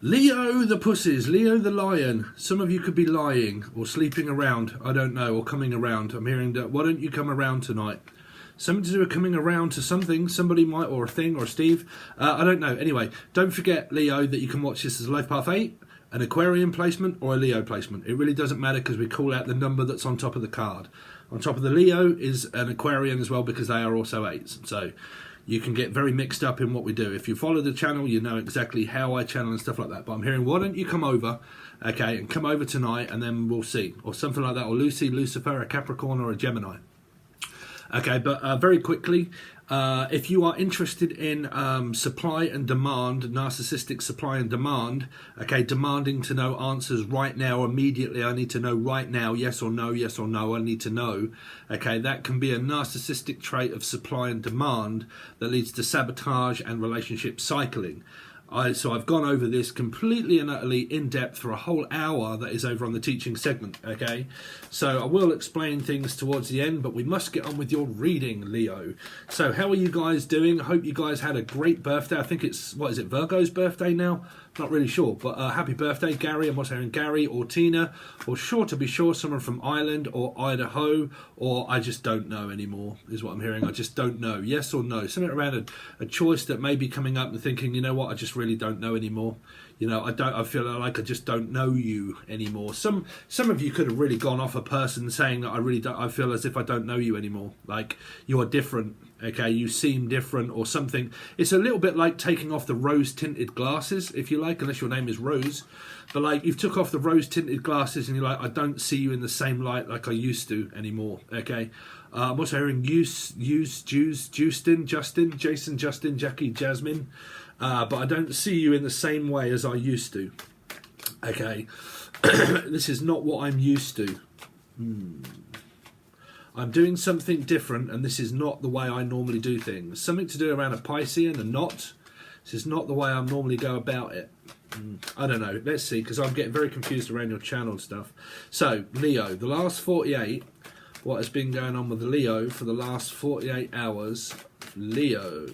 Leo the pussies, Leo the lion. Some of you could be lying or sleeping around, I don't know, or coming around. I'm hearing that, why don't you come around tonight? Something to do with coming around to something, somebody might, or a thing, or Steve. I don't know. Anyway, don't forget, Leo, that you can watch this as a Life Path 8, an Aquarian placement, or a Leo placement. It really doesn't matter because we call out the number that's on top of the card. On top of the Leo is an Aquarian as well because they are also 8s. So you can get very mixed up in what we do. If you follow the channel, you know exactly how I channel and stuff like that. But I'm hearing, why don't you come over, okay, and come over tonight and then we'll see. Or something like that. Or Lucy, Lucifer, a Capricorn or a Gemini. Okay, but very quickly, if you are interested in supply and demand, narcissistic supply and demand, okay, demanding to know answers right now, immediately, I need to know right now, yes or no, I need to know, okay, that can be a narcissistic trait of supply and demand that leads to sabotage and relationship cycling. So I've gone over this completely and utterly in depth for a whole hour that is over on the teaching segment, okay? So I will explain things towards the end, but we must get on with your reading, Leo. So how are you guys doing? I hope you guys had a great birthday. I think it's, what is it, Virgo's birthday now? Not really sure, but happy birthday, Gary. I'm also hearing Gary or Tina, or sure to be sure, someone from Ireland or Idaho, or I just don't know anymore, is what I'm hearing. I just don't know. Yes or no? Something around a choice that may be coming up and thinking, you know what, I just really don't know anymore. You know, I feel like I just don't know you anymore. Some of you could have really gone off a person saying that I feel as if I don't know you anymore. Like, you are different, okay, you seem different or something. It's a little bit like taking off the rose tinted glasses, if you like, unless your name is Rose. But like, you've took off the rose tinted glasses and you're like, I don't see you in the same light like I used to anymore, okay. I'm also hearing Justin, Jason, Justin, Jackie, Jasmine. But I don't see you in the same way as I used to. Okay. This is not what I'm used to. I'm doing something different, and this is not the way I normally do things. Something to do around a Piscean, a knot. This is not the way I normally go about it. I don't know. Let's see, because I'm getting very confused around your channel stuff. So, Leo, the last 48, what has been going on with Leo for the last 48 hours? Leo.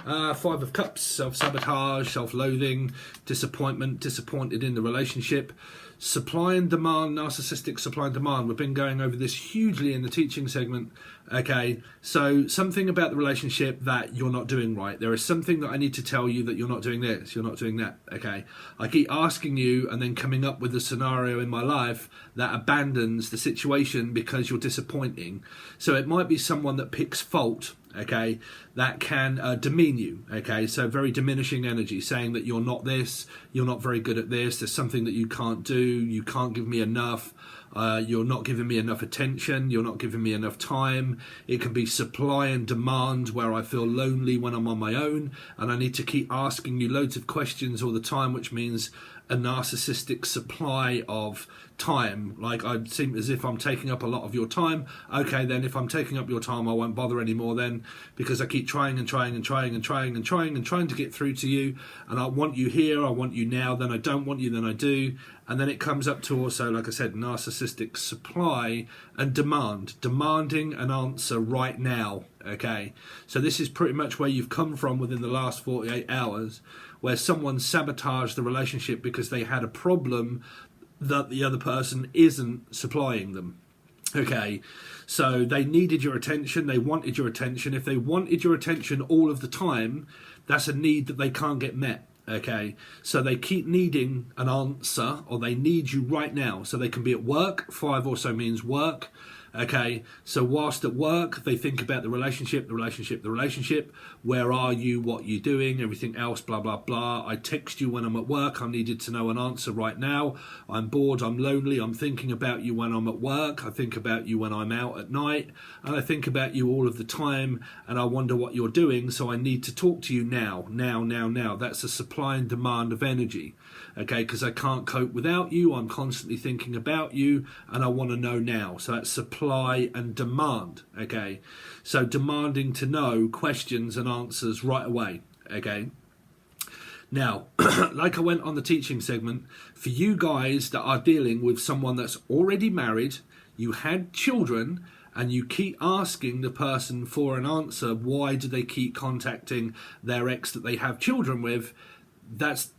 5 of Cups, self-sabotage, self-loathing, disappointment, disappointed in the relationship, supply and demand, narcissistic supply and demand. We've been going over this hugely in the teaching segment. Okay, so something about the relationship that you're not doing right. There is something that I need to tell you that you're not doing this, you're not doing that. Okay, I keep asking you and then coming up with a scenario in my life that abandons the situation because you're disappointing. So it might be someone that picks fault, okay, that can demean you, okay, so very diminishing energy, saying that you're not this, you're not very good at this, there's something that you can't do, you can't give me enough, you're not giving me enough attention, you're not giving me enough time. It can be supply and demand, where I feel lonely when I'm on my own and I need to keep asking you loads of questions all the time, which means a narcissistic supply of time. Like, I seem as if I'm taking up a lot of your time. Okay, then if I'm taking up your time, I won't bother anymore then, because I keep trying to get through to you, and I want you here, I want you now, then I don't want you, then I do. And then it comes up to also, like I said, narcissistic supply and demand, demanding an answer right now, okay? So this is pretty much where you've come from within the last 48 hours, where someone sabotaged the relationship because they had a problem that the other person isn't supplying them. Okay, so they needed your attention, they wanted your attention. If they wanted your attention all of the time, that's a need that they can't get met. Okay, so they keep needing an answer, or they need you right now. So they can be at work. 5 also means work. Okay, so whilst at work, they think about the relationship. Where are you? What are you doing? Everything else, blah, blah, blah. I text you when I'm at work. I needed to know an answer right now. I'm bored. I'm lonely. I'm thinking about you when I'm at work. I think about you when I'm out at night. And I think about you all of the time. And I wonder what you're doing. So I need to talk to you now. Now. That's a supply and demand of energy. Okay, because I can't cope without you. I'm constantly thinking about you. And I want to know now. So that's supply and demand. Okay, so demanding to know questions and answers right away. Okay, now like I went on the teaching segment, for you guys that are dealing with someone that's already married, you had children, and you keep asking the person for an answer, why do they keep contacting their ex that they have children with?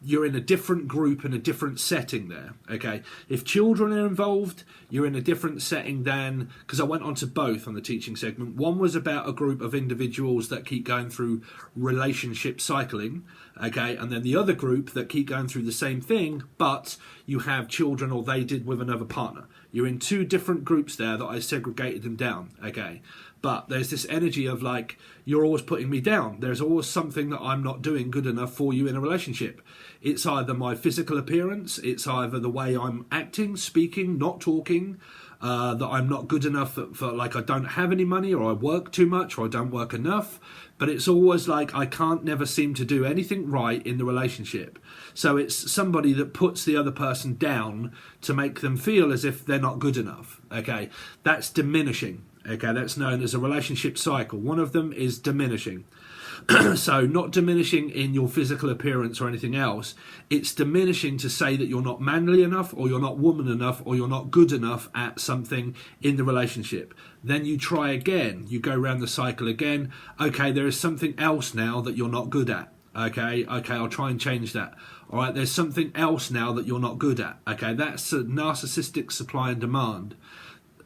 you're in a different group and a different setting there. Okay, if children are involved, you're in a different setting than, because I went on to both on the teaching segment. One was about a group of individuals that keep going through relationship cycling, okay, and then the other group that keep going through the same thing, but you have children, or they did, with another partner. You're in two different groups there that I segregated them down, okay. But there's this energy of like, you're always putting me down. There's always something that I'm not doing good enough for you in a relationship. It's either my physical appearance, it's either the way I'm acting, speaking, not talking, that I'm not good enough for like, I don't have any money, or I work too much, or I don't work enough. But it's always like, I can't never seem to do anything right in the relationship. So it's somebody that puts the other person down to make them feel as if they're not good enough. Okay, that's diminishing. Okay, that's known as a relationship cycle. One of them is diminishing. So not diminishing in your physical appearance or anything else. It's diminishing to say that you're not manly enough, or you're not woman enough, or you're not good enough at something in the relationship. Then you try again. You go around the cycle again. Okay, there is something else now that you're not good at. Okay, I'll try and change that. All right, there's something else now that you're not good at. Okay, that's a narcissistic supply and demand.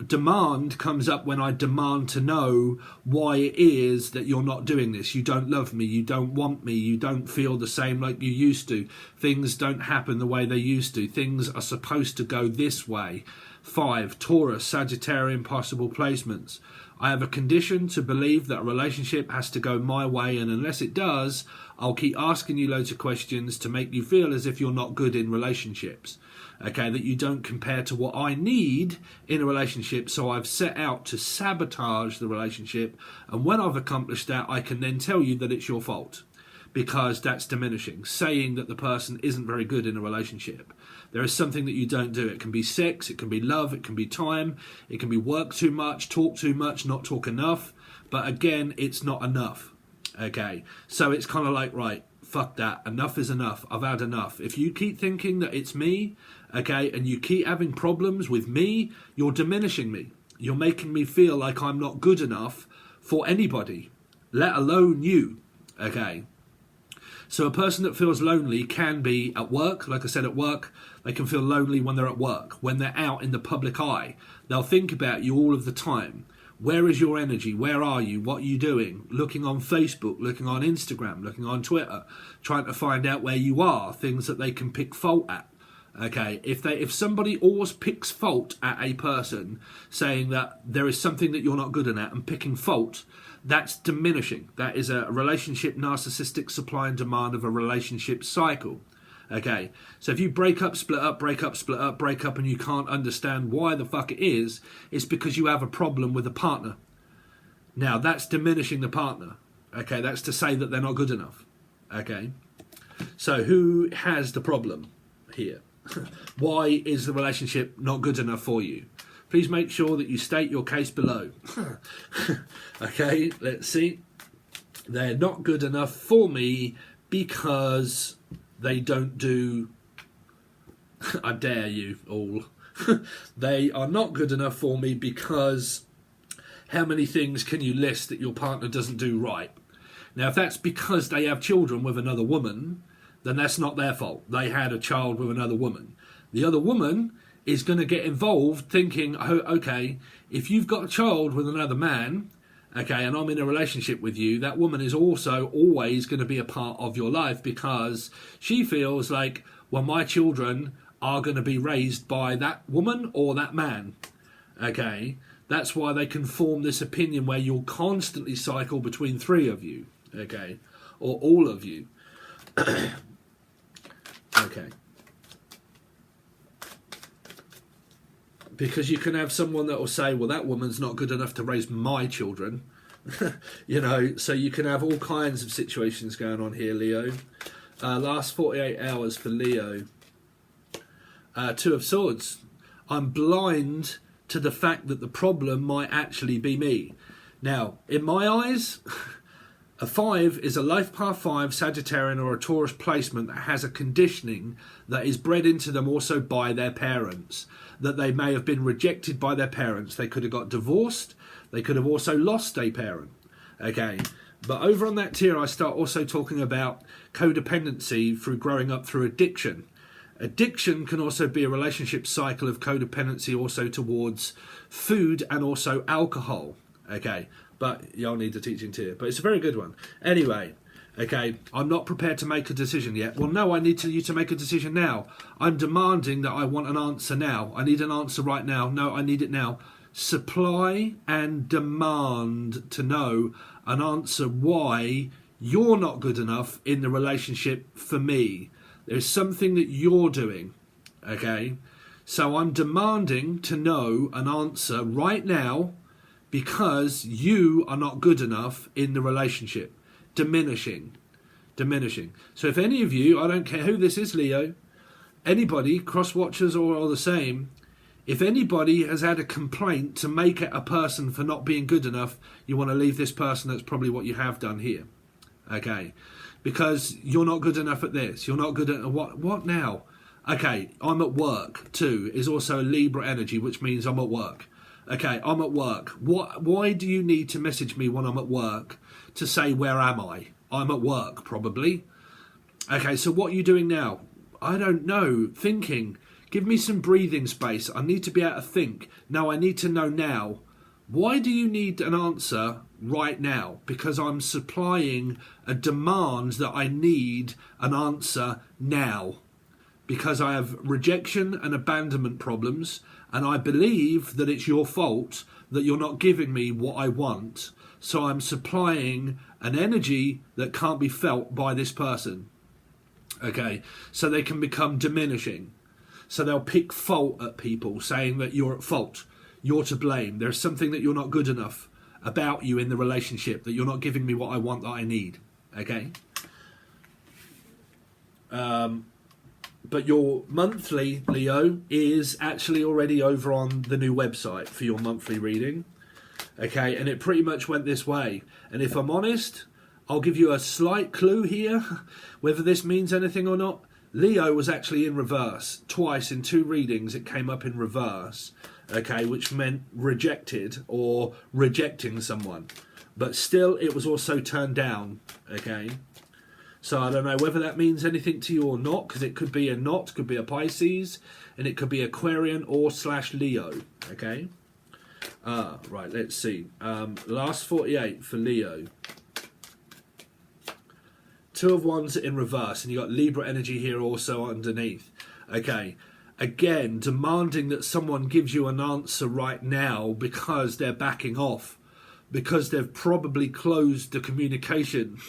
Demand comes up when I demand to know why it is that you're not doing this. You don't love me, you don't want me, you don't feel the same like you used to. Things don't happen the way they used to. Things are supposed to go this way. 5, Taurus, Sagittarian possible placements. I have a condition to believe that a relationship has to go my way, and unless it does, I'll keep asking you loads of questions to make you feel as if you're not good in relationships. Okay, that you don't compare to what I need in a relationship, so I've set out to sabotage the relationship, and when I've accomplished that, I can then tell you that it's your fault, because that's diminishing, saying that the person isn't very good in a relationship. There is something that you don't do. It can be sex, it can be love, it can be time, it can be work too much, not talk enough, but again, it's not enough. Okay, so it's kind of like, right, fuck that, enough is enough, I've had enough. If you keep thinking that it's me, okay, and you keep having problems with me, you're diminishing me. You're making me feel like I'm not good enough for anybody, let alone you, okay. So a person that feels lonely can be at work. Like I said, at work, they can feel lonely when they're at work. When they're out in the public eye, they'll think about you all of the time. Where is your energy? Where are you? What are you doing? Looking on Facebook, looking on Instagram, looking on Twitter, trying to find out where you are, things that they can pick fault at. Okay, if somebody always picks fault at a person, saying that there is something that you're not good at and picking fault, that's diminishing. That is a relationship narcissistic supply and demand of a relationship cycle. Okay, so if you break up, split up, break up, split up, break up, and you can't understand why the fuck it is, it's because you have a problem with a partner. Now, that's diminishing the partner. Okay, that's to say that they're not good enough. Okay, so who has the problem here? Why is the relationship not good enough for you? Please make sure that you state your case below. Okay, let's see. They're not good enough for me because they don't do... I dare you all. They are not good enough for me because... How many things can you list that your partner doesn't do right? Now, if that's because they have children with another woman, then that's not their fault. They had a child with another woman. The other woman is going to get involved thinking, oh, okay, if you've got a child with another man, okay, and I'm in a relationship with you, that woman is also always going to be a part of your life because she feels like, well, my children are going to be raised by that woman or that man. Okay, that's why they can form this opinion where you'll constantly cycle between 3 of you, okay, or all of you. Okay. Because you can have someone that will say, well, that woman's not good enough to raise my children. You know, so you can have all kinds of situations going on here, Leo. Last 48 hours for Leo. 2 of Swords. I'm blind to the fact that the problem might actually be me. Now, in my eyes... A 5 is a life path 5, Sagittarian or a Taurus placement that has a conditioning that is bred into them also by their parents. That they may have been rejected by their parents. They could have got divorced. They could have also lost a parent. Okay, But over on that tier, I start also talking about codependency through growing up through addiction. Addiction can also be a relationship cycle of codependency also towards food and also alcohol. Okay, but y'all need the teaching tier. But it's a very good one. Anyway, okay, I'm not prepared to make a decision yet. Well, no, I need you to make a decision now. I'm demanding that I want an answer now. I need an answer right now. No, I need it now. Supply and demand to know an answer why you're not good enough in the relationship for me. There's something that you're doing, okay? So I'm demanding to know an answer right now because you are not good enough in the relationship. Diminishing. So if any of you, I don't care who this is, Leo, anybody, cross-watchers or the same, if anybody has had a complaint to make it a person for not being good enough, you want to leave this person. That's probably what you have done here, okay? Because you're not good enough at this. You're not good at what now? Okay, I'm at work too is also a Libra energy, which means I'm at work. Okay, I'm at work. Why do you need to message me when I'm at work to say, where am I? I'm at work, probably. Okay, so what are you doing now? I don't know. Thinking. Give me some breathing space. I need to be able to think. No, I need to know now. Why do you need an answer right now? Because I'm supplying a demand that I need an answer now. Because I have rejection and abandonment problems, and I believe that it's your fault that you're not giving me what I want. So I'm supplying an energy that can't be felt by this person. Okay, so they can become diminishing. So they'll pick fault at people, saying that you're at fault. You're to blame. There's something that you're not good enough about you in the relationship, that you're not giving me what I want, that I need. Okay? But your monthly, Leo, is actually already over on the new website for your monthly reading. Okay? And it pretty much went this way. And if I'm honest, I'll give you a slight clue here, whether this means anything or not. Leo was actually in reverse. Twice in 2 readings it came up in reverse, okay, which meant rejected or rejecting someone. But still, it was also turned down, okay? So I don't know whether that means anything to you or not, because it could be a knot, could be a Pisces, and it could be Aquarian or / Leo, okay? Right, let's see. Last 48 for Leo. 2 of Wands in reverse, and you got Libra energy here also underneath. Okay, again, demanding that someone gives you an answer right now because they're backing off, because they've probably closed the communication.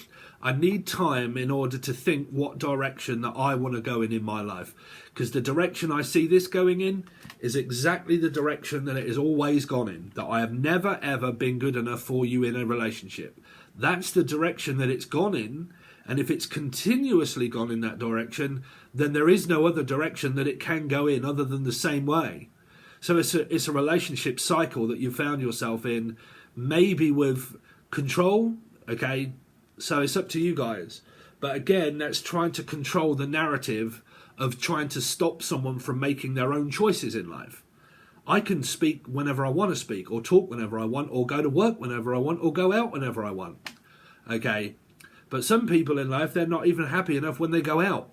I need time in order to think what direction that I want to go in my life, because the direction I see this going in is exactly the direction that it has always gone in, that I have never ever been good enough for you in a relationship. That's the direction that it's gone in. And if it's continuously gone in that direction, then there is no other direction that it can go in other than the same way. So it's a relationship cycle that you found yourself in, maybe with control, okay? So it's up to you guys. But again, that's trying to control the narrative of trying to stop someone from making their own choices in life. I can speak whenever I want to speak, or talk whenever I want, or go to work whenever I want, or go out whenever I want, okay? But some people in life, they're not even happy enough when they go out.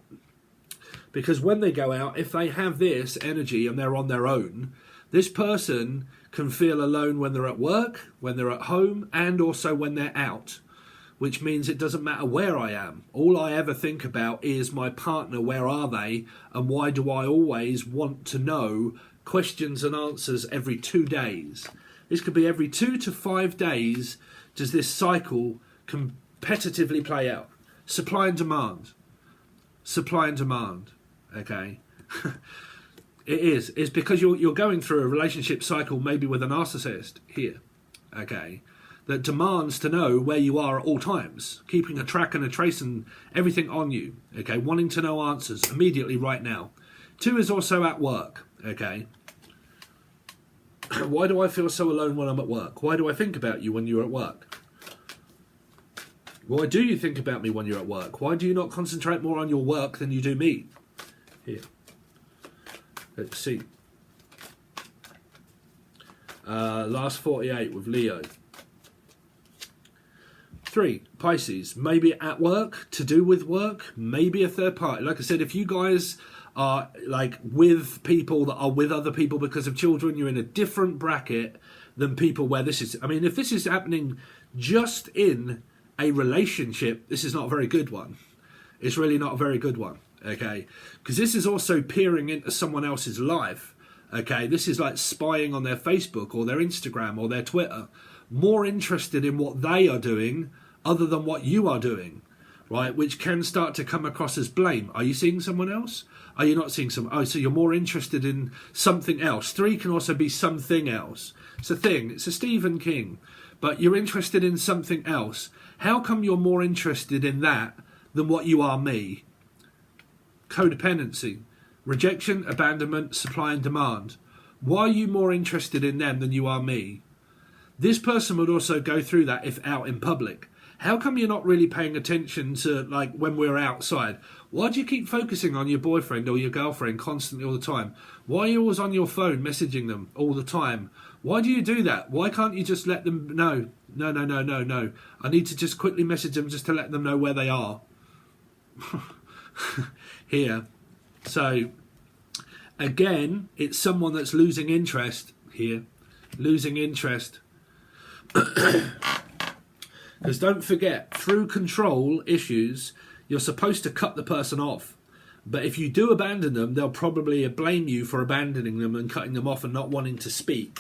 Because when they go out, if they have this energy and they're on their own, this person can feel alone when they're at work, when they're at home, and also when they're out. Which means it doesn't matter where I am. All I ever think about is my partner, where are they? And why do I always want to know questions and answers every 2 days? This could be every 2 to 5 days does this cycle competitively play out. Supply and demand. Supply and demand. Okay. It's because you're going through a relationship cycle, maybe with a narcissist here. Okay. That demands to know where you are at all times, keeping a track and a trace and everything on you. Okay. Wanting to know answers immediately right now. 2 is also at work. Okay. Why do I feel so alone when I'm at work? Why do I think about you when you're at work? Why do you think about me when you're at work? Why do you not concentrate more on your work than you do me? Here. Let's see. Last 48 with Leo. 3, Pisces, maybe at work, to do with work, maybe a third party. Like I said, if you guys are like with people that are with other people because of children, you're in a different bracket than people where this is. I mean, if this is happening just in a relationship, this is not a very good one. It's really not a very good one, okay? Because this is also peering into someone else's life, okay? This is like spying on their Facebook or their Instagram or their Twitter, more interested in what they are doing other than what you are doing, right? Which can start to come across as blame. Are you seeing someone else? Are you not seeing someone? Oh, so you're more interested in something else. 3 can also be something else. It's a thing. It's a Stephen King. But you're interested in something else. How come you're more interested in that than what you are me? Codependency. Rejection, abandonment, supply and demand. Why are you more interested in them than you are me? This person would also go through that if out in public. How come you're not really paying attention to, like, when we're outside? Why do you keep focusing on your boyfriend or your girlfriend constantly all the time? Why are you always on your phone messaging them all the time? Why do you do that? Why can't you just let them know? No. I need to just quickly message them just to let them know where they are. Here. So, again, it's someone that's losing interest here. Losing interest. Because don't forget, through control issues, you're supposed to cut the person off. But if you do abandon them, they'll probably blame you for abandoning them and cutting them off and not wanting to speak.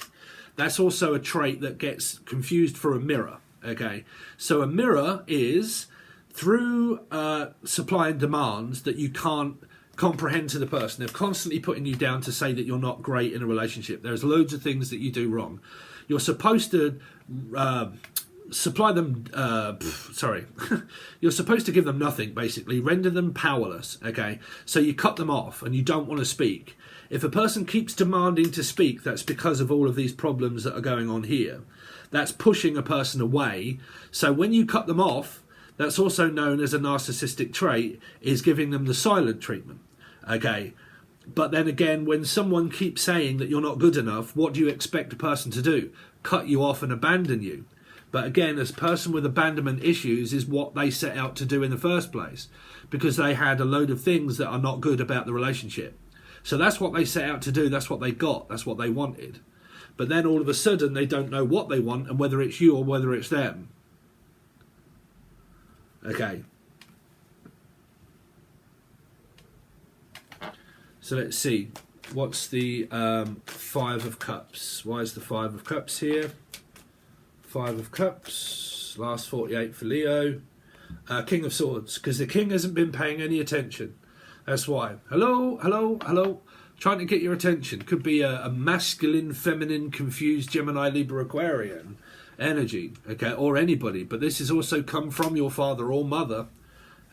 That's also a trait that gets confused for a mirror. Okay, so a mirror is through supply and demands that you can't comprehend to the person. They're constantly putting you down to say that you're not great in a relationship. There's loads of things that you do wrong. You're supposed to supply them, you're supposed to give them nothing, basically, render them powerless, okay? So you cut them off and you don't want to speak. If a person keeps demanding to speak, that's because of all of these problems that are going on here. That's pushing a person away. So when you cut them off, that's also known as a narcissistic trait, is giving them the silent treatment, okay? But then again, when someone keeps saying that you're not good enough, what do you expect a person to do? Cut you off and abandon you. But again, as a person with abandonment issues is what they set out to do in the first place, because they had a load of things that are not good about the relationship. So that's what they set out to do. That's what they got. That's what they wanted. But then all of a sudden they don't know what they want and whether it's you or whether it's them. Okay. So let's see. What's the 5 of Cups? Why is the 5 of Cups here? 5 of Cups, last 48 for Leo. King of Swords, because the King hasn't been paying any attention. That's why. Hello. Trying to get your attention. Could be a masculine, feminine, confused Gemini, Libra, Aquarian energy, okay, or anybody. But this has also come from your father or mother,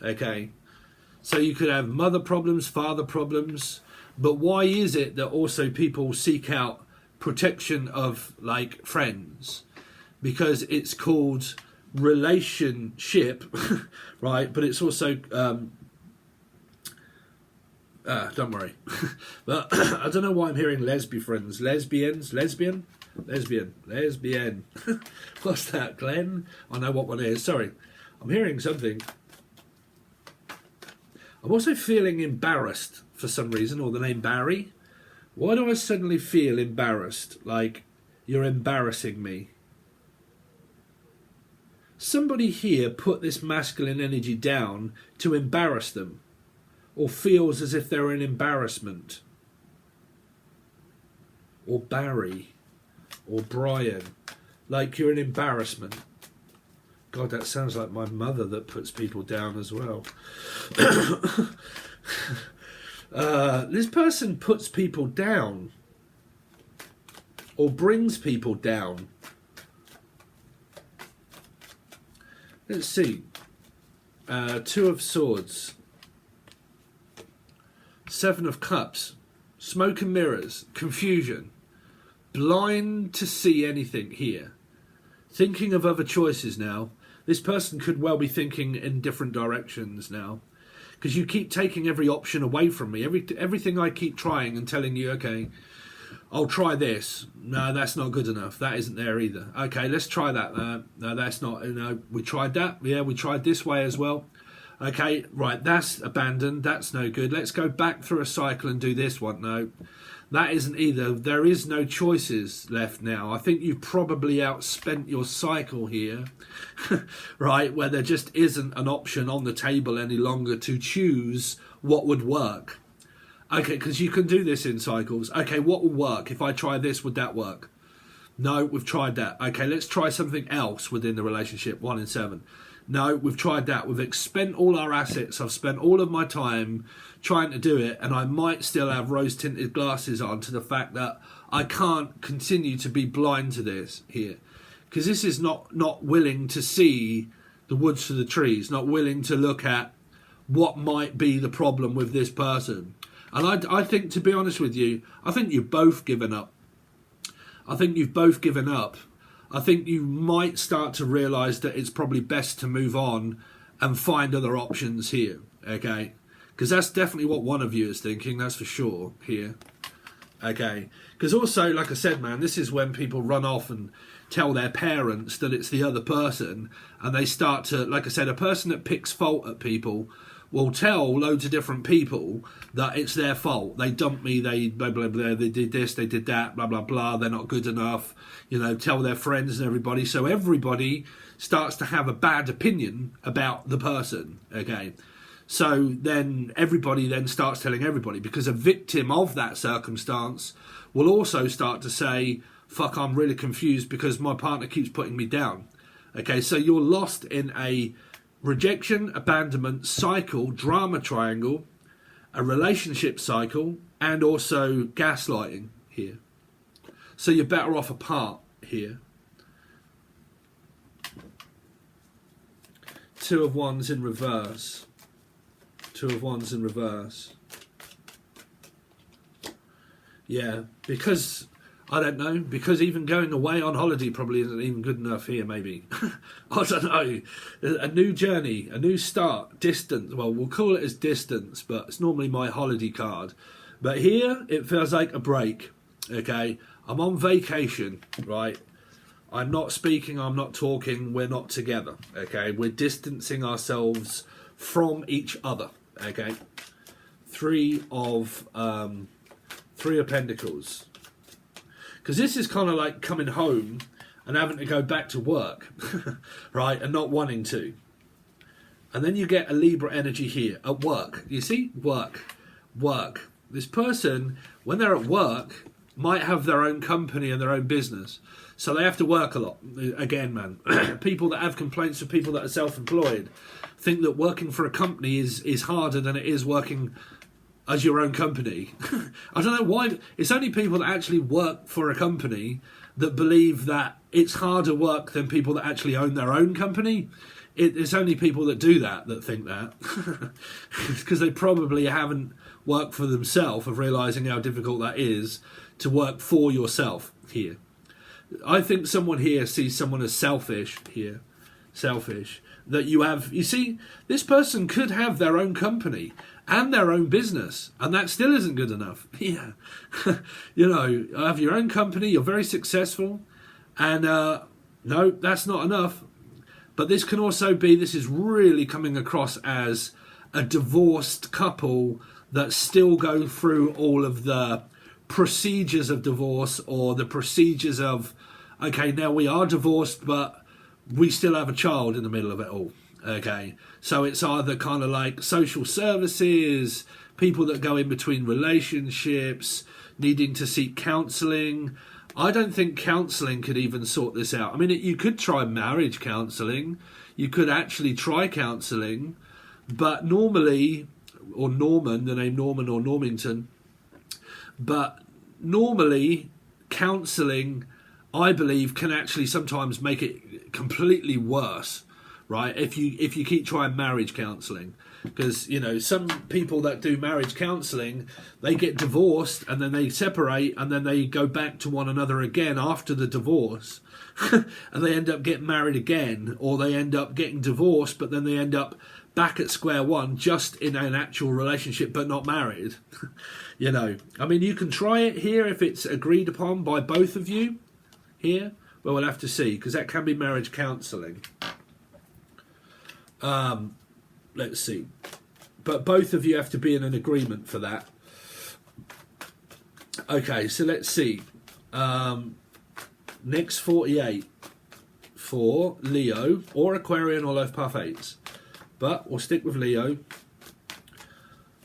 okay. So you could have mother problems, father problems. But why is it that also people seek out protection of, like, friends? Because it's called relationship, right? But it's also, don't worry. But I don't know why I'm hearing lesbian friends. Lesbian. What's that, Glenn? I know what one is. Sorry. I'm hearing something. I'm also feeling embarrassed for some reason, or the name Barry. Why do I suddenly feel embarrassed? Like, you're embarrassing me. Somebody here put this masculine energy down to embarrass them, or feels as if they're an embarrassment. Or Barry, or Brian, like you're an embarrassment. God, that sounds like my mother that puts people down as well. This person puts people down, or brings people down. Let's see. 2 of Swords. 7 of Cups. Smoke and mirrors. Confusion. Blind to see anything here. Thinking of other choices now. This person could well be thinking in different directions now. Because you keep taking every option away from me. Everything I keep trying and telling you, okay, I'll try this. No, that's not good enough. That isn't there either. Okay, let's try that. No, that's not. We tried that. Yeah, we tried this way as well. Okay, right, that's abandoned. That's no good. Let's go back through a cycle and do this one. No, that isn't either. There is no choices left now. I think you've probably outspent your cycle here, right, where there just isn't an option on the table any longer to choose what would work. Okay, because you can do this in cycles. Okay, what will work? If I try this, would that work? No, we've tried that. Okay, let's try something else within the relationship, 1 in 7. No, we've tried that. We've expended all our assets. I've spent all of my time trying to do it, and I might still have rose-tinted glasses on to the fact that I can't continue to be blind to this here. Because this is not willing to see the woods for the trees, not willing to look at what might be the problem with this person. And I think, to be honest with you, I think you've both given up. I think you've both given up. I think you might start to realise that it's probably best to move on and find other options here, okay? Because that's definitely what one of you is thinking, that's for sure, here. Okay? Because also, like I said, man, this is when people run off and tell their parents that it's the other person, and they start to, like I said, a person that picks fault at people will tell loads of different people that it's their fault. They dumped me, they blah, blah, blah, they did this, they did that, blah, blah, blah, they're not good enough, tell their friends and everybody. So everybody starts to have a bad opinion about the person, okay? So then everybody then starts telling everybody, because a victim of that circumstance will also start to say, fuck, I'm really confused because my partner keeps putting me down. Okay, so you're lost in a rejection, abandonment, cycle, drama triangle, a relationship cycle, and also gaslighting here. So you're better off apart here. 2 of Wands in reverse. 2 of Wands in reverse. Yeah, because I don't know, because even going away on holiday probably isn't even good enough here, maybe. I don't know. A new journey, a new start, distance. Well, we'll call it as distance, but it's normally my holiday card. But here, it feels like a break, okay? I'm on vacation, right? I'm not speaking, I'm not talking, we're not together, okay? We're distancing ourselves from each other, okay? 3 of Pentacles. Because this is kind of like coming home and having to go back to work, right, and not wanting to. And then you get a Libra energy here, at work. You see? Work. This person, when they're at work, might have their own company and their own business. So they have to work a lot. Again, man, people that have complaints of people that are self-employed think that working for a company is harder than it is working as your own company. I don't know why. It's only people that actually work for a company that believe that it's harder work than people that actually own their own company. It's only people that do that think that. Because they probably haven't worked for themselves of realising how difficult that is to work for yourself here. I think someone here sees someone as selfish here. Selfish. That you see, this person could have their own company and their own business, and that still isn't good enough. Yeah. Have your own company, you're very successful, and no, that's not enough. But this can also be, this is really coming across as a divorced couple that still go through all of the procedures of divorce, or the procedures of, okay, now we are divorced, but we still have a child in the middle of it all. Okay, so it's either kind of like social services, people that go in between relationships, needing to seek counselling. I don't think counselling could even sort this out. I mean, you could try marriage counselling. You could actually try counselling. But normally, or Norman, the name Norman or Normington, but normally counselling, I believe, can actually sometimes make it completely worse. Right, if you keep trying marriage counselling, because some people that do marriage counselling, they get divorced and then they separate and then they go back to one another again after the divorce, and they end up getting married again, or they end up getting divorced, but then they end up back at square one, just in an actual relationship but not married. You know, I mean, you can try it here if it's agreed upon by both of you here. Well, we'll have to see, because that can be marriage counselling. Let's see. But both of you have to be in an agreement for that. Okay, so let's see. Next 48 for Leo or Aquarian or Life Path 8s. But we'll stick with Leo.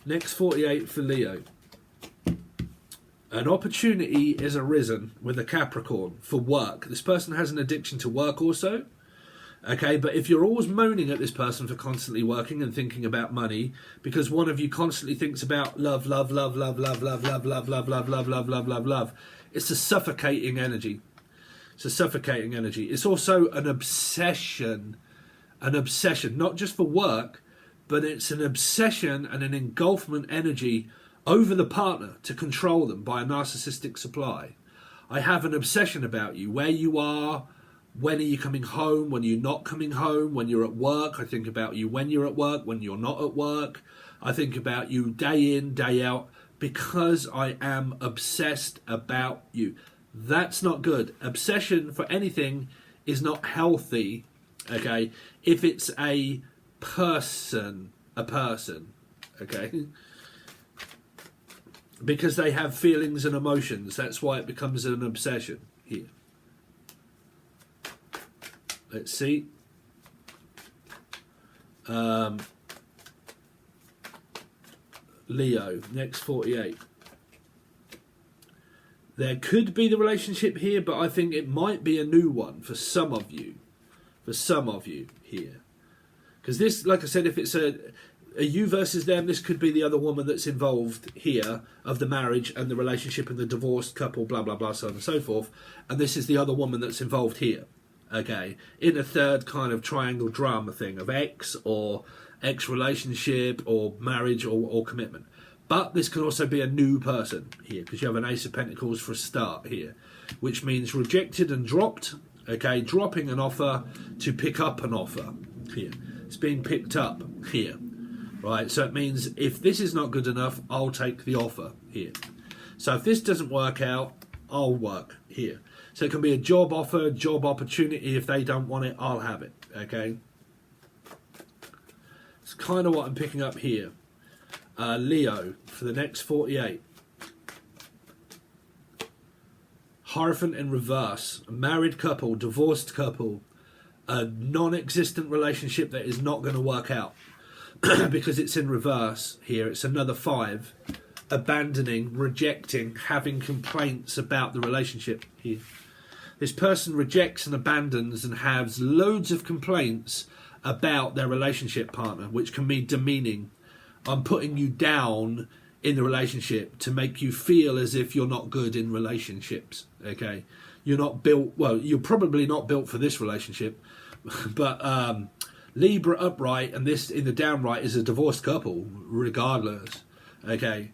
Next 48 for Leo. An opportunity has arisen with a Capricorn for work. This person has an addiction to work also. Okay, but if you're always moaning at this person for constantly working and thinking about money, because one of you constantly thinks about love, love, love, love, love, love, love, love, love, love, love, love, love, love, love, it's a suffocating energy. It's a suffocating energy. It's also an obsession, not just for work, but it's an obsession and an engulfment energy over the partner to control them by a narcissistic supply. I have an obsession about you, where you are, when are you coming home, when you're not coming home, when you're at work. I think about you when you're at work, when you're not at work. I think about you day in, day out, because I am obsessed about you. That's not good. Obsession for anything is not healthy, okay, if it's a person, okay, because they have feelings and emotions. That's why it becomes an obsession here. Let's see. Leo, next 48. There could be the relationship here, but I think it might be a new one for some of you. For some of you here. Because this, like I said, if it's a you versus them, this could be the other woman that's involved here of the marriage and the relationship and the divorced couple, blah, blah, blah, so on and so forth. And this is the other woman that's involved here. Okay, in a third kind of triangle drama thing of ex or ex-relationship or marriage or commitment. But this can also be a new person here, because you have an Ace of Pentacles for a start here, which means rejected and dropped. Okay, dropping an offer to pick up an offer here. It's being picked up here, right? So it means if this is not good enough, I'll take the offer here. So if this doesn't work out, I'll work here. So it can be a job offer, job opportunity. If they don't want it, I'll have it, okay? It's kind of what I'm picking up here. Leo, for the next 48. Hierophant in reverse. A married couple, divorced couple. A non-existent relationship that is not going to work out. Because it's in reverse here. It's another 5. Abandoning, rejecting, having complaints about the relationship here. This person rejects and abandons and has loads of complaints about their relationship partner, which can be demeaning. I'm putting you down in the relationship to make you feel as if you're not good in relationships, okay? You're not built, well, you're probably not built for this relationship, but Libra upright and this in the downright is a divorced couple, regardless, okay?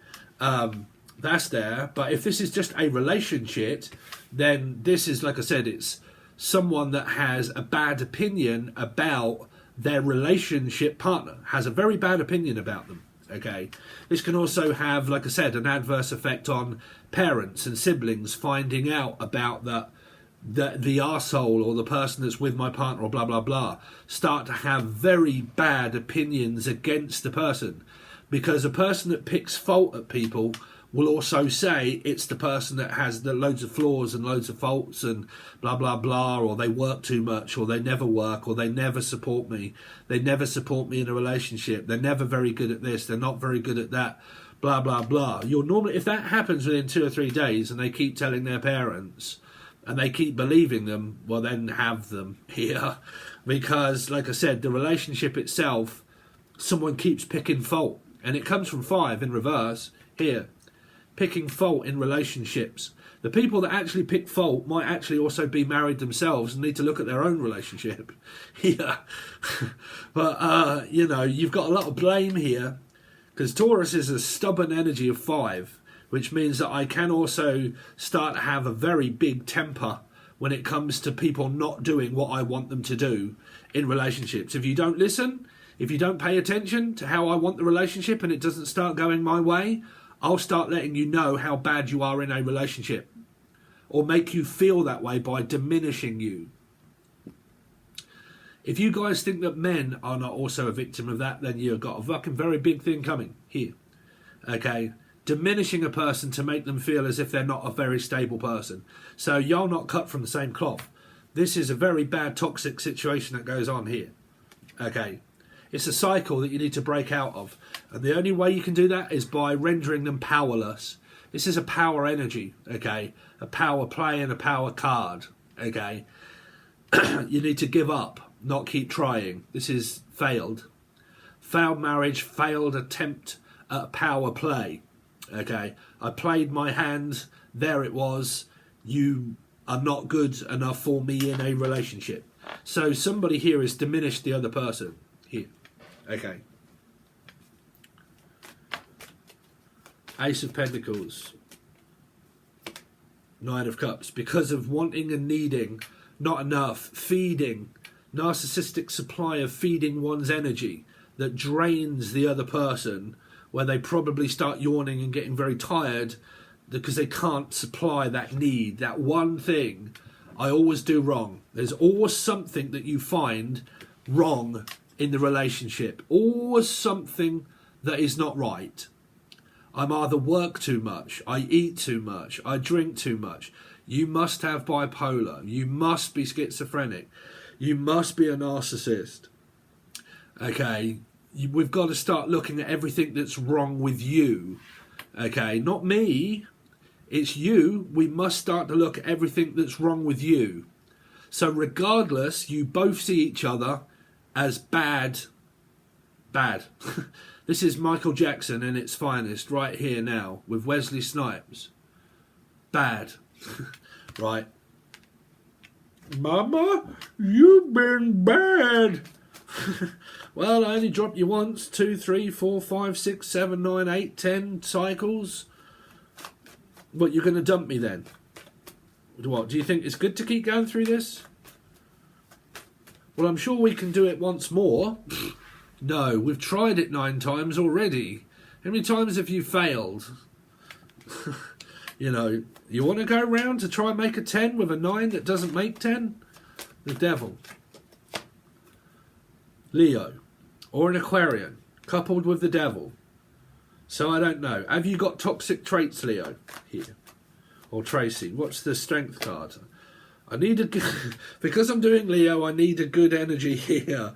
That's there, but if this is just a relationship, then this is, like I said, it's someone that has a bad opinion about their relationship partner, has a very bad opinion about them, okay? This can also have, like I said, an adverse effect on parents and siblings finding out about the arsehole or the person that's with my partner or blah, blah, blah, start to have very bad opinions against the person, because a person that picks fault at people will also say it's the person that has the loads of flaws and loads of faults and blah, blah, blah, or they work too much, or they never work, or they never support me. They never support me in a relationship. They're never very good at this. They're not very good at that, blah, blah, blah. You'll normally, if that happens within 2 or 3 days and they keep telling their parents and they keep believing them, well, then have them here. Because, like I said, the relationship itself, someone keeps picking fault. And it comes from 5 in reverse here. Picking fault in relationships. The people that actually pick fault might actually also be married themselves and need to look at their own relationship. Yeah. But, you know, you've got a lot of blame here, because Taurus is a stubborn energy of 5, which means that I can also start to have a very big temper when it comes to people not doing what I want them to do in relationships. If you don't listen, If you don't pay attention to how I want the relationship and it doesn't start going my way, I'll start letting you know how bad you are in a relationship, or make you feel that way by diminishing you. If you guys think that men are not also a victim of that, then you've got a fucking very big thing coming here. Okay? Diminishing a person to make them feel as if they're not a very stable person. So you're not cut from the same cloth. This is a very bad toxic situation that goes on here. Okay? It's a cycle that you need to break out of. And the only way you can do that is by rendering them powerless. This is a power energy, okay? A power play and a power card, okay? You need to give up, not keep trying. This is failed. Failed marriage, failed attempt at power play, okay? I played my hand, there it was. You are not good enough for me in a relationship. So somebody here has diminished the other person here, okay? Ace of Pentacles, Nine of Cups, because of wanting and needing, not enough, feeding, narcissistic supply of feeding one's energy that drains the other person, where they probably start yawning and getting very tired because they can't supply that need, that one thing I always do wrong. There's always something that you find wrong in the relationship, always something that is not right. I'm either work too much, I eat too much, I drink too much. You must have bipolar, you must be schizophrenic, you must be a narcissist. Okay, we've got to start looking at everything that's wrong with you. Okay, not me, it's you. We must start to look at everything that's wrong with you. So regardless, you both see each other as bad. This is Michael Jackson in its finest right here now with Wesley Snipes. Bad. Right. Mama, you've been bad. Well, I only dropped you once, 2, 3, 4, 5, 6, 7, 9, 8, 10 cycles. What, you're going to dump me then? What, do you think it's good to keep going through this? Well, I'm sure we can do it once more. No, we've tried it 9 times already. How many times have you failed? You know, you want to go round to try and make a 10 with a 9 that doesn't make 10? The devil. Leo, or an Aquarian, coupled with the devil. So I don't know. Have you got toxic traits, Leo? Here. Or Tracy. What's the strength card? I need a good... because I'm doing Leo, I need a good energy here.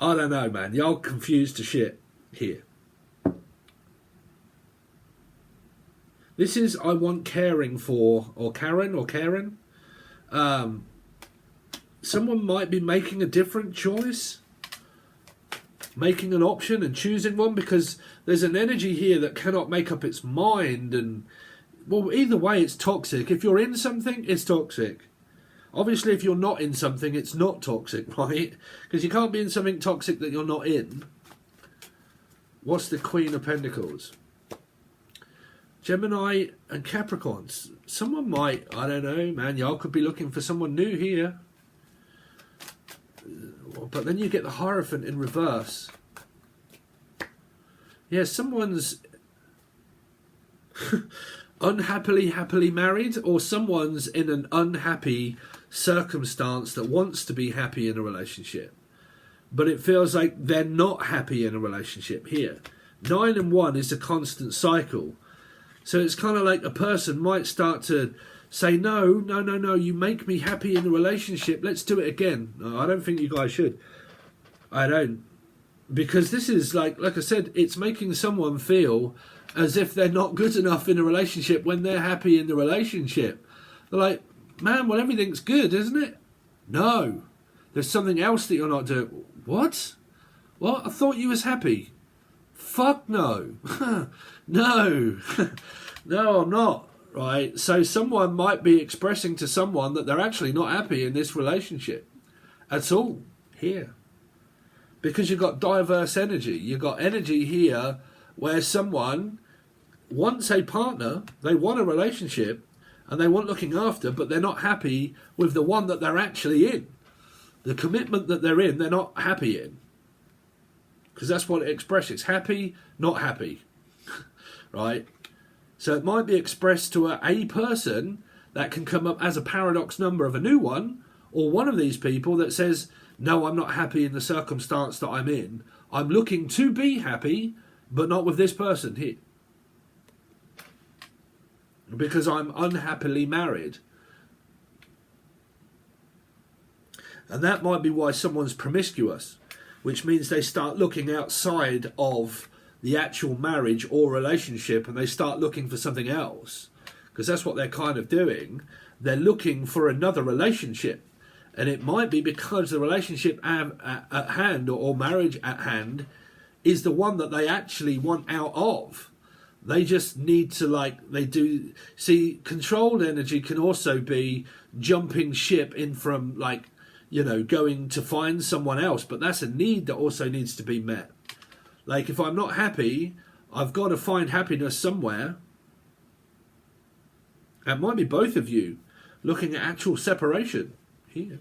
I don't know, man. Y'all confused to shit here. This is I want caring for, or Karen, or Karen. Someone might be making a different choice. Making an option and choosing one, because there's an energy here that cannot make up its mind. And, well, either way, it's toxic. If you're in something, it's toxic. Obviously, if you're not in something, it's not toxic, right? Because you can't be in something toxic that you're not in. What's the Queen of Pentacles? Gemini and Capricorns. Someone might, I don't know, man, y'all could be looking for someone new here. But then you get the Hierophant in reverse. Yeah, someone's happily married, or someone's in an unhappy circumstance that wants to be happy in a relationship, but it feels like they're not happy in a relationship here. 9 and 1 is a constant cycle, so it's kind of like a person might start to say, no, you make me happy in a relationship, let's do it again. No, I don't think you guys should. I don't, because this is like I said, it's making someone feel as if they're not good enough in a relationship when they're happy in the relationship. They're like, man, well, everything's good, isn't it? No. There's something else that you're not doing. What? What? I thought you was happy. Fuck no. No. No, I'm not. Right? So someone might be expressing to someone that they're actually not happy in this relationship at all here. Because you've got diverse energy. You've got energy here where someone wants a partner, they want a relationship, and they want looking after, but they're not happy with the one that they're actually in. The commitment that they're in, they're not happy in. because that's what it expresses. Happy, not happy, right? So it might be expressed to a person that can come up as a paradox number of a new one, or one of these people that says, no, I'm not happy in the circumstance that I'm in. I'm looking to be happy, but not with this person here. Because I'm unhappily married. And that might be why someone's promiscuous, which means they start looking outside of the actual marriage or relationship and they start looking for something else. Because that's what they're kind of doing. They're looking for another relationship. And it might be because the relationship at hand or marriage at hand is the one that they actually want out of. They just need to see, controlled energy can also be jumping ship in from going to find someone else, but that's a need that also needs to be met. Like, if I'm not happy, I've got to find happiness somewhere. It might be both of you looking at actual separation here.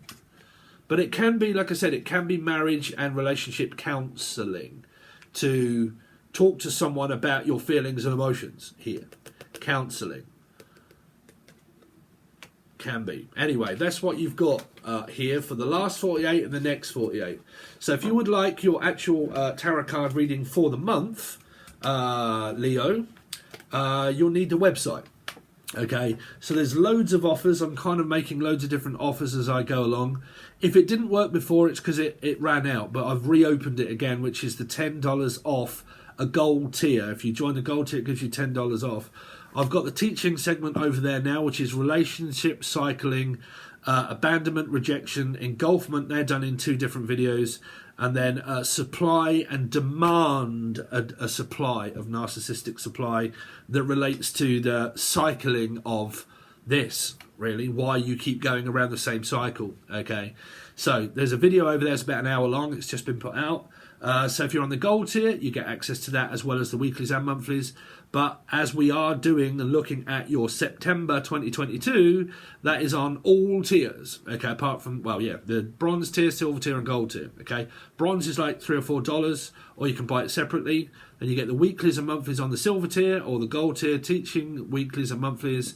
But it can be, like I said, it can be marriage and relationship counselling, to talk to someone about your feelings and emotions here. Counselling. Can be. Anyway, that's what you've got here for the last 48 and the next 48. So if you would like your actual tarot card reading for the month, Leo, you'll need the website. Okay, so there's loads of offers. I'm kind of making loads of different offers as I go along. If it didn't work before, it's because it ran out, but I've reopened it again, which is the $10 off a gold tier. If you join the gold tier, it gives you $10 off. I've got the teaching segment over there now, which is relationship cycling, abandonment, rejection, engulfment. They're done in 2 different videos. And then supply and demand, a supply of narcissistic supply that relates to the cycling of this, really, why you keep going around the same cycle. Okay, so there's a video over there. It's about an hour long. It's just been put out. So if you're on the gold tier, you get access to that as well as the weeklies and monthlies. But as we are doing and looking at your September 2022, that is on all tiers. Okay, apart from, the bronze tier, silver tier, and gold tier. Okay, bronze is like $3 or $4, or you can buy it separately. Then you get the weeklies and monthlies on the silver tier, or the gold tier, teaching weeklies and monthlies.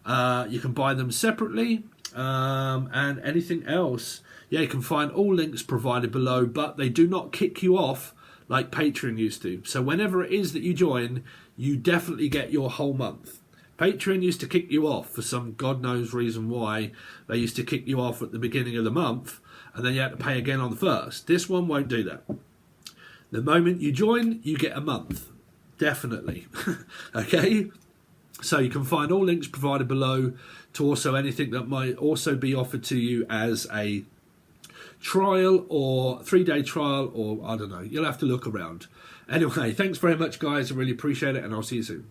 You can buy them separately, and anything else. Yeah, you can find all links provided below, but they do not kick you off like Patreon used to. So whenever it is that you join, you definitely get your whole month. Patreon used to kick you off for some God knows reason why. They used to kick you off at the beginning of the month, and then you had to pay again on the first. This one won't do that. The moment you join, you get a month. Definitely. Okay? So you can find all links provided below to also anything that might also be offered to you as a trial or 3-day trial, or I don't know. You'll have to look around. Anyway, thanks very much, guys. I really appreciate it, and I'll see you soon.